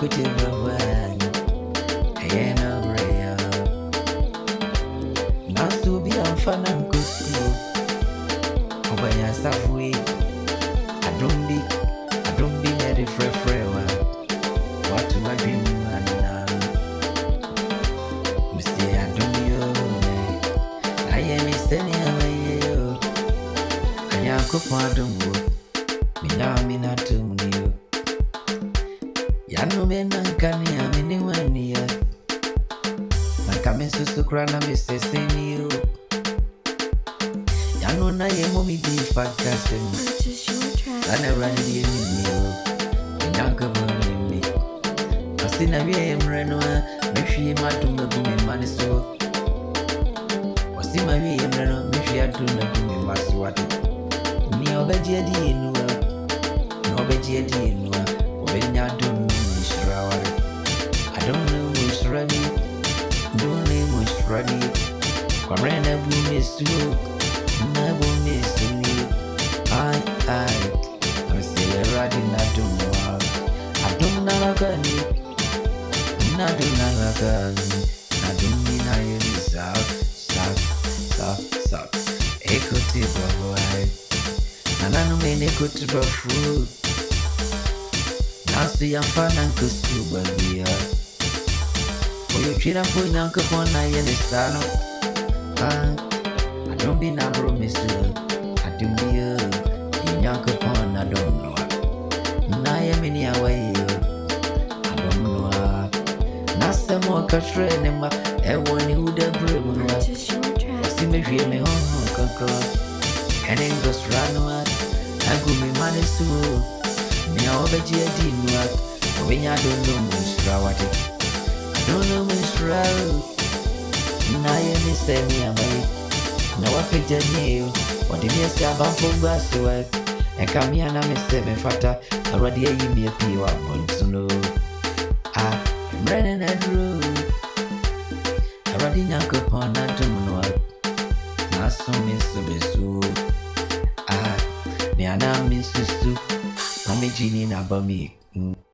kuti bravani ayena breya nasu bi amfana nkusu obanya safui adumbi na de frefrewa watu wadrimu ana msi adumbi yo ayemi seni amayo anyakupo adumbu minyamina tumuniyo Yanu menankani amini wania Nakame susukra na miseseni yo Yanu na yemo mi di fakasemu Sana rani di yemi yo Minyanka bani mi Asina wiye mrenwa Meshwi matunga kume maniso Wasima wiye mrenwa Meshwi atuna kume masuwatu Ni obeje di yenuwa Ni obeje di yenuwa Obenya dunu I don't know what's ready. Don't know what's ready. Kwabena miss you. Never miss you. I'm still riding. I don't know. I don't know like I need. I don't know like I need. I don't mean I am stop. Echo to the boy. And I don't mean echo to the food. Nasi yang fanang kesuba dia. Oyo chira po nyanka pona yene sano. I don't be na promise. I don't be nyanka pona don't know. Na ye mini away. I don't know. Nasa mo katre nema. Ewoni ude bremu no. Wasi me hwe me ho kakra. Enen gosrano. Agu me manisu. Mia obeji edinwa Obenya don't know Mustrawati I don't know Mustraw Na ye mi se mi amai Na wafeja niyo Wadi mi esi abampo mbasi wak Eka mi ana mi se me fata Arwadi ye yimi ye piwa bonsuno Mrene na dru Arwadi nyanko pona tumnwa Naso mi subesu Mi ana mi susu Mami jini na bami